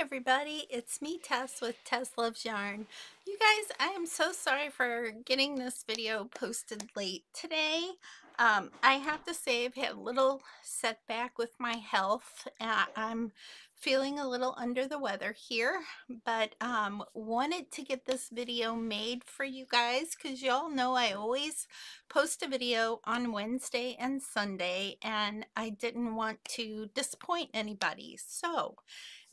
everybody, it's me Tess with Tess Loves Yarn. You guys, I am so sorry for getting this video posted late today. I have to say I've had a little setback with my health. I'm feeling a little under the weather here, but wanted to get this video made for you guys because y'all know I always post a video on Wednesday and Sunday, and I didn't want to disappoint anybody. So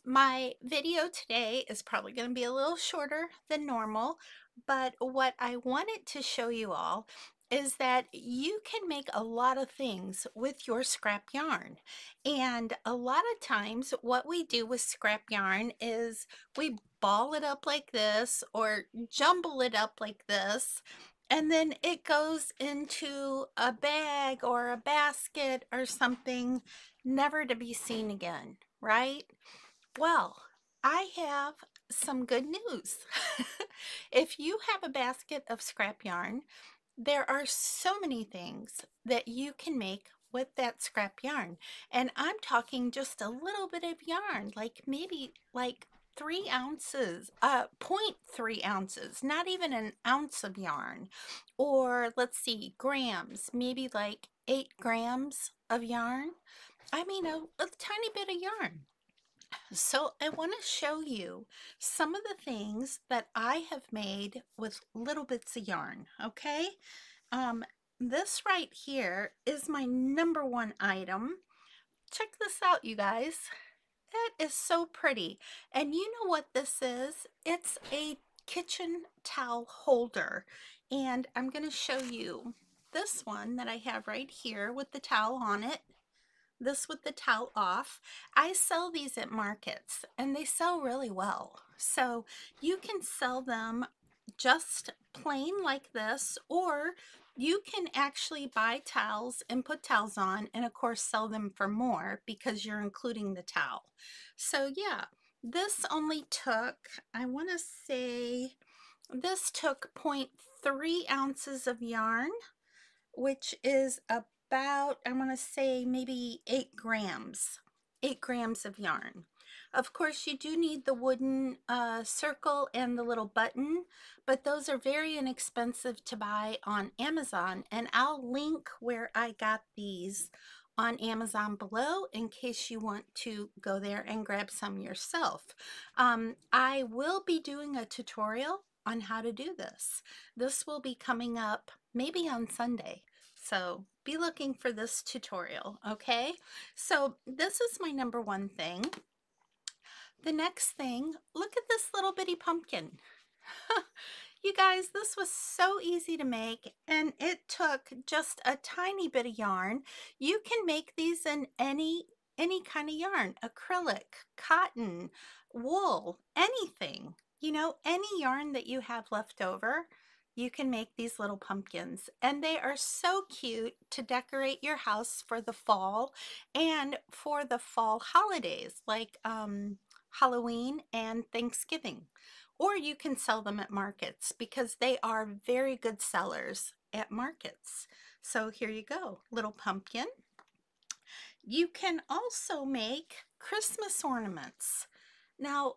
my video today is probably going to be a little shorter than normal, but what I wanted to show you all is that you can make a lot of things with your scrap yarn. And a lot of times what we do with scrap yarn is we ball it up like this or jumble it up like this, and then it goes into a bag or a basket or something, never to be seen again, right? Well, I have some good news. If you have a basket of scrap yarn, there are so many things that you can make with that scrap yarn. And I'm talking just a little bit of yarn, like maybe like 3 ounces, 0.3 ounces, not even an ounce of yarn. Or let's see, grams, maybe like 8 grams of yarn. I mean, a tiny bit of yarn. So I want to show you some of the things that I have made with little bits of yarn, okay? Um, this right here is my #1 item. Check this out, you guys. It is so pretty. And you know what this is? It's a kitchen towel holder. And I'm going to show you this one that I have right here with the towel on it. This with the towel off. I sell these at markets and they sell really well. So you can sell them just plain like this, or you can actually buy towels and put towels on and of course sell them for more because you're including the towel. So yeah, this only took, I want to say this took 0.3 ounces of yarn, which is about, I want to say maybe 8 grams. 8 grams of yarn. Of course, you do need the wooden circle and the little button, but those are very inexpensive to buy on Amazon, and I'll link where I got these on Amazon below in case you want to go there and grab some yourself. I will be doing a tutorial on how to do this. This will be coming up maybe on Sunday. So be looking for this tutorial, okay? So this is my #1 thing. The next thing, look at this little bitty pumpkin. You guys, this was so easy to make, and it took just a tiny bit of yarn. You can make these in any kind of yarn, acrylic, cotton, wool, anything. You know, any yarn that you have left over, you can make these little pumpkins, and they are so cute to decorate your house for the fall and for the fall holidays like Halloween and Thanksgiving. Or you can sell them at markets because they are very good sellers at markets. So here you go, little pumpkin. You can also make Christmas ornaments. Now,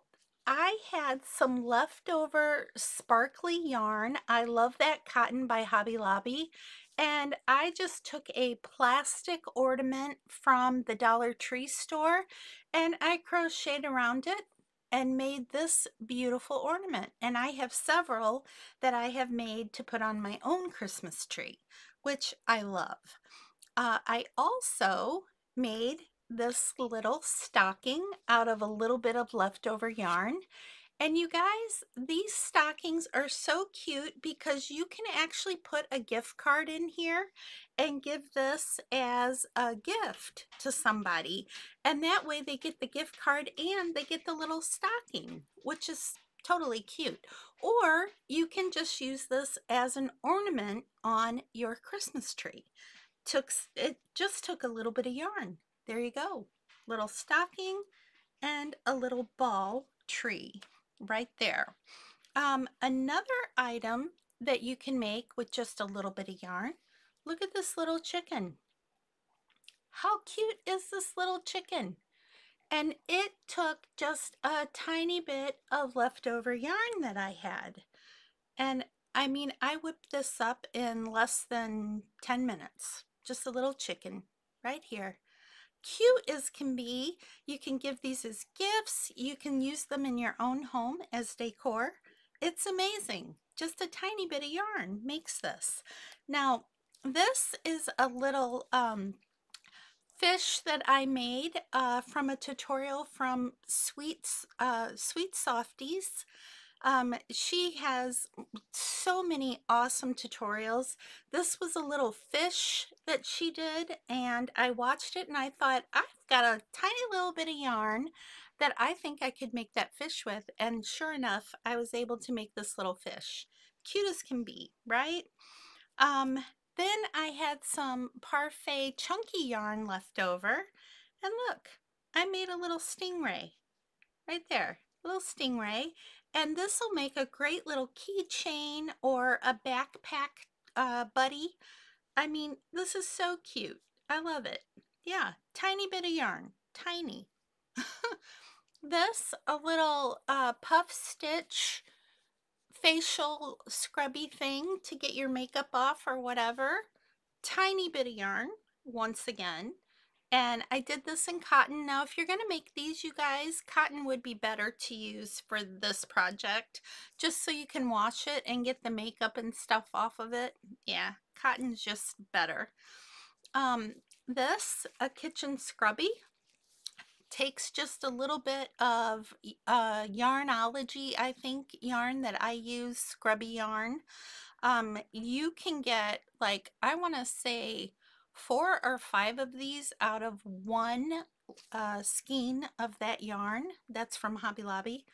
I had some leftover sparkly yarn. I love that cotton by Hobby Lobby. And I just took a plastic ornament from the Dollar Tree store and I crocheted around it and made this beautiful ornament. And I have several that I have made to put on my own Christmas tree, which I love. I also made this little stocking out of a little bit of leftover yarn. And you guys, these stockings are so cute because you can actually put a gift card in here and give this as a gift to somebody. And that way they get the gift card and they get the little stocking, which is totally cute. Or you can just use this as an ornament on your Christmas tree. It just took a little bit of yarn. There you go. Little stocking and a little ball tree right there. Another item that you can make with just a little bit of yarn. Look at this little chicken. How cute is this little chicken? And it took just a tiny bit of leftover yarn that I had. And I mean, I whipped this up in less than 10 minutes. Just a little chicken right here. Cute as can be. You can give these as gifts. You can use them in your own home as decor. It's amazing. Just a tiny bit of yarn makes this. Now, this is a little fish that I made from a tutorial from Sweet Softies. She has so many awesome tutorials. This was a little fish that she did, and I watched it and I thought, I've got a tiny little bit of yarn that I think I could make that fish with. And sure enough, I was able to make this little fish. Cute as can be, right? Um, then I had some parfait chunky yarn left over. And look, I made a little stingray right there, a little stingray. And this will make a great little keychain or a backpack buddy. I mean, this is so cute. I love it. Yeah, tiny bit of yarn, tiny. This, a little puff stitch facial scrubby thing to get your makeup off or whatever. Tiny bit of yarn, once again. And I did this in cotton. Now, if you're going to make these, you guys, cotton would be better to use for this project, just so you can wash it and get the makeup and stuff off of it. Yeah, cotton's just better. This, a kitchen scrubby, takes just a little bit of Yarnology, I think, yarn that I use, scrubby yarn. You can get, like, I want to say 4 or 5 of these out of one skein of that yarn. That's from Hobby Lobby.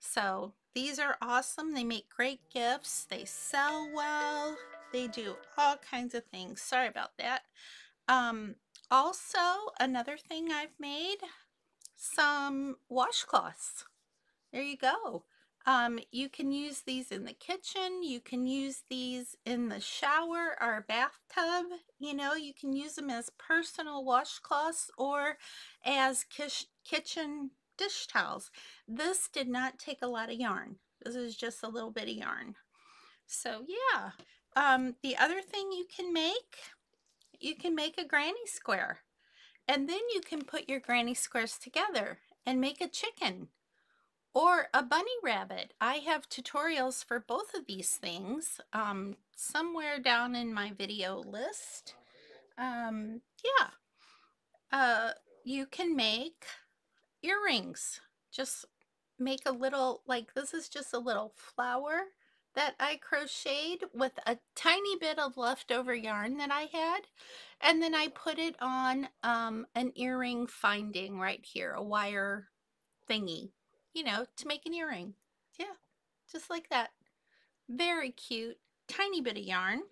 So these are awesome. They make great gifts. They sell well. They do all kinds of things. Sorry about that. Also, another thing I've made, some washcloths. There you go. You can use these in the kitchen. You can use these in the shower or bathtub. You know, you can use them as personal washcloths or as kitchen dish towels. This did not take a lot of yarn. This is just a little bit of yarn. So yeah. The other thing you can make a granny square. And then you can put your granny squares together and make a chicken or a bunny rabbit. I have tutorials for both of these things somewhere down in my video list. Yeah. You can make earrings. Just make a little, like, this is just a little flower that I crocheted with a tiny bit of leftover yarn that I had. And then I put it on an earring finding right here, a wire thingy, you know, to make an earring. Yeah, just like that. Very cute. Tiny bit of yarn.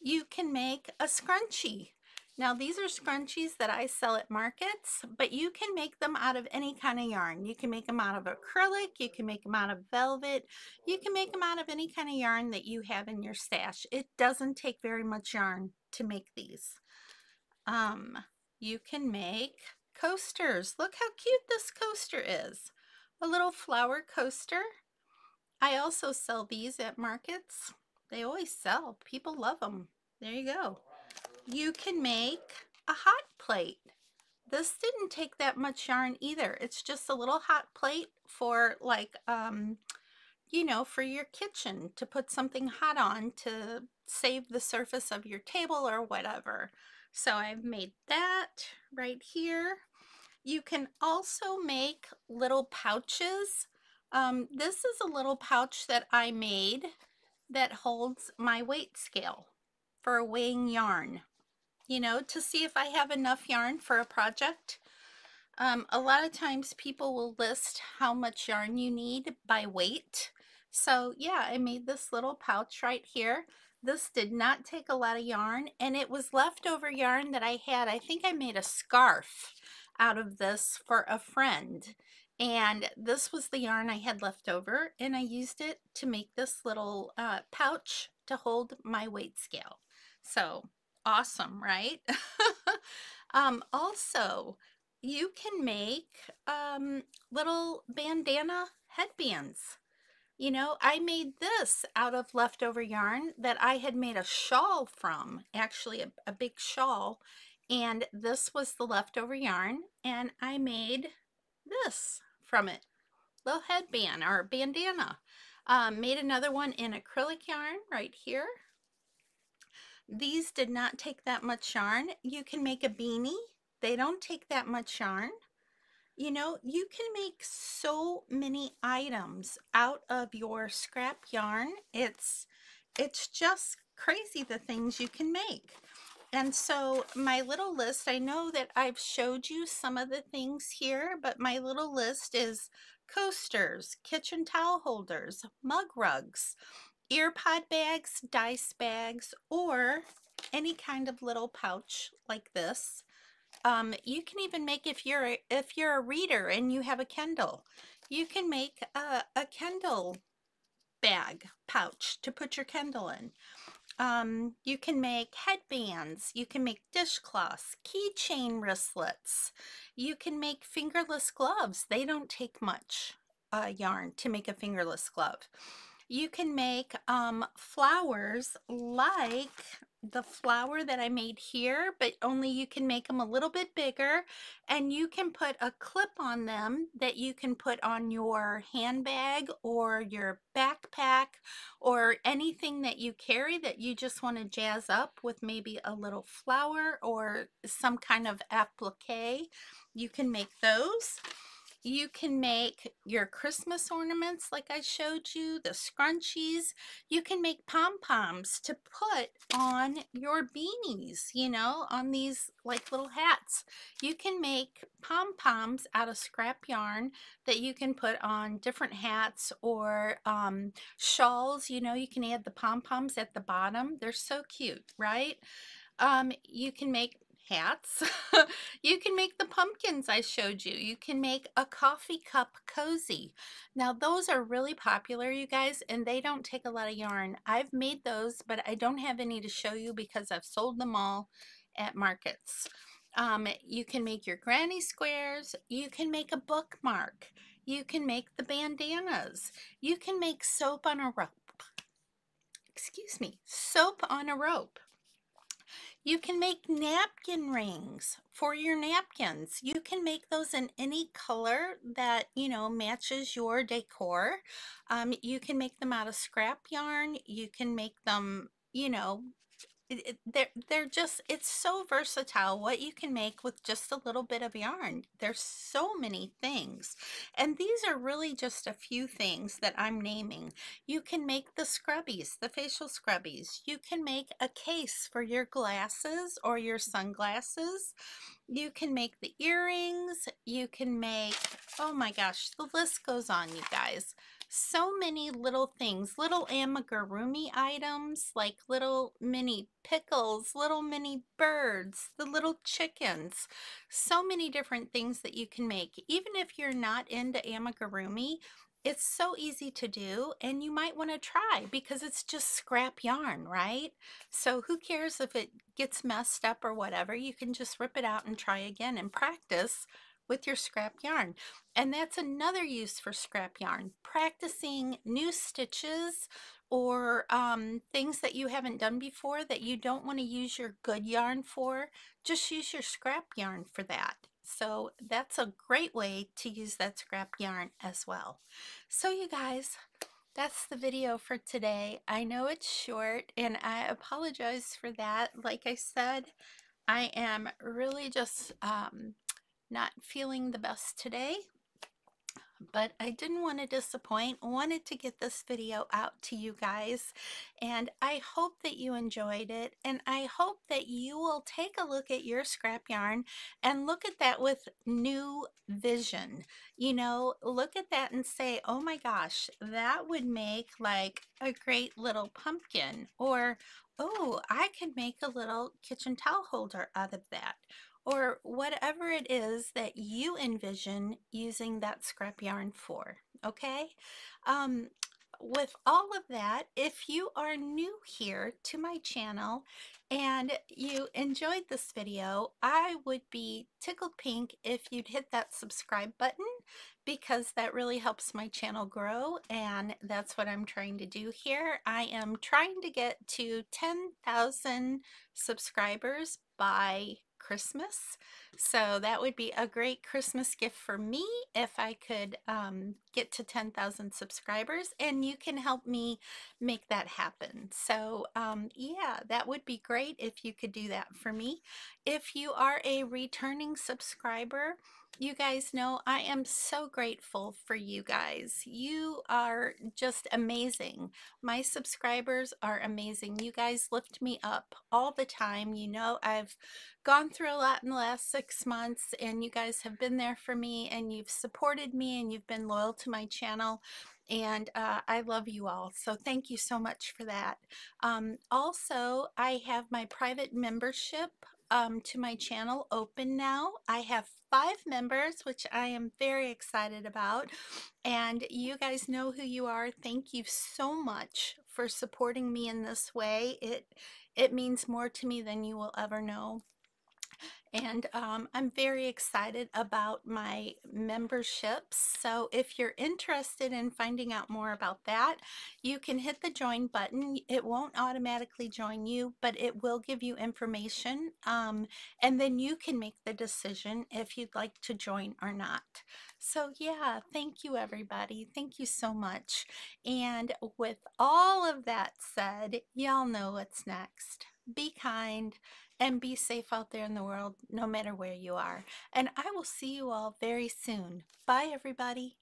You can make a scrunchie. Now, these are scrunchies that I sell at markets, but you can make them out of any kind of yarn. You can make them out of acrylic, you can make them out of velvet, you can make them out of any kind of yarn that you have in your stash. It doesn't take very much yarn to make these. You can make coasters. Look how cute this coaster is. A little flower coaster. I also sell these at markets. They always sell. People love them. There you go. You can make a hot plate. This didn't take that much yarn either. It's just a little hot plate for, like, you know, for your kitchen, to put something hot on to save the surface of your table or whatever. So I've made that right here. You can also make little pouches. This is a little pouch that I made that holds my weight scale for weighing yarn, you know, to see if I have enough yarn for a project. A lot of times people will list how much yarn you need by weight. So yeah, I made this little pouch right here. This did not take a lot of yarn, and it was leftover yarn that I had. I think I made a scarf out of this for a friend. And this was the yarn I had left over, and I used it to make this little pouch to hold my weight scale. So awesome, right? Also, you can make little bandana headbands. You know, I made this out of leftover yarn that I had made a shawl from, actually a big shawl, and this was the leftover yarn, and I made this from it, little headband or bandana. Made another one in acrylic yarn right here. These did not take that much yarn. You can make a beanie. They don't take that much yarn. You know, you can make so many items out of your scrap yarn. It's just crazy the things you can make. And so my little list, I know that I've showed you some of the things here, but my little list is coasters, kitchen towel holders, mug rugs, ear pod bags, dice bags, or any kind of little pouch like this. You can even make, if you're a reader and you have a Kindle, you can make a Kindle bag pouch to put your Kindle in. You can make headbands, you can make dishcloths, keychain wristlets, you can make fingerless gloves. They don't take much yarn to make a fingerless glove. You can make flowers like the flower that I made here, but only you can make them a little bit bigger, and you can put a clip on them that you can put on your handbag or your backpack or anything that you carry that you just want to jazz up with maybe a little flower or some kind of applique. You can make those. You can make your Christmas ornaments like I showed you, the scrunchies. You can make pom-poms to put on your beanies, you know, on these like little hats. You can make pom-poms out of scrap yarn that you can put on different hats or shawls. You know, you can add the pom-poms at the bottom. They're so cute, right? You can make hats. You can make the pumpkins I showed you. You can make a coffee cup cozy. Now those are really popular, you guys, and they don't take a lot of yarn. I've made those, but I don't have any to show you because I've sold them all at markets. You can make your granny squares. You can make a bookmark. You can make the bandanas. You can make soap on a rope. Excuse me, soap on a rope. You can make napkin rings for your napkins. You can make those in any color that, you know, matches your decor. You can make them out of scrap yarn. You can make them, you know, they're just, it's so versatile what you can make with just a little bit of yarn. There's so many things, and these are really just a few things that I'm naming. You can make the scrubbies, the facial scrubbies. You can make a case for your glasses or your sunglasses. You can make the earrings. You can make, oh my gosh, the list goes on, you guys. So many little things, little amigurumi items like little mini pickles, little mini birds, the little chickens. So many different things that you can make. Even if you're not into amigurumi, it's so easy to do, and you might want to try because it's just scrap yarn, right? So who cares if it gets messed up or whatever? You can just rip it out and try again and practice with your scrap yarn. And that's another use for scrap yarn, practicing new stitches or things that you haven't done before that you don't want to use your good yarn for. Just use your scrap yarn for that. So that's a great way to use that scrap yarn as well. So you guys, that's the video for today. I know it's short and I apologize for that. Like I said, I am really just not feeling the best today, but I didn't want to disappoint. Wanted to get this video out to you guys, and I hope that you enjoyed it, and I hope that you will take a look at your scrap yarn and look at that with new vision. You know, look at that and say, oh my gosh, that would make like a great little pumpkin, or oh, I could make a little kitchen towel holder out of that, or whatever it is that you envision using that scrap yarn for, okay? Um, with all of that, if you are new here to my channel and you enjoyed this video, I would be tickled pink if you'd hit that subscribe button, because that really helps my channel grow, and that's what I'm trying to do here. I am trying to get to 10,000 subscribers by Christmas. So that would be a great Christmas gift for me if I could get to 10,000 subscribers, and you can help me make that happen. So yeah, that would be great if you could do that for me. If you are a returning subscriber, you guys know I am so grateful for you guys. You are just amazing. My subscribers are amazing. You guys lift me up all the time. You know, I've gone through a lot in the last 6 months, and you guys have been there for me, and you've supported me, and you've been loyal to my channel, and I love you all. So thank you so much for that. Also, I have my private membership to my channel open now. I have 5 members, which I am very excited about, and you guys know who you are. Thank you so much for supporting me in this way. It means more to me than you will ever know. And I'm very excited about my memberships. So if you're interested in finding out more about that, you can hit the join button. It won't automatically join you, but it will give you information. And then you can make the decision if you'd like to join or not. So yeah, thank you everybody. Thank you so much. And with all of that said, y'all know what's next. Be kind and be safe out there in the world, no matter where you are. And I will see you all very soon. Bye, everybody.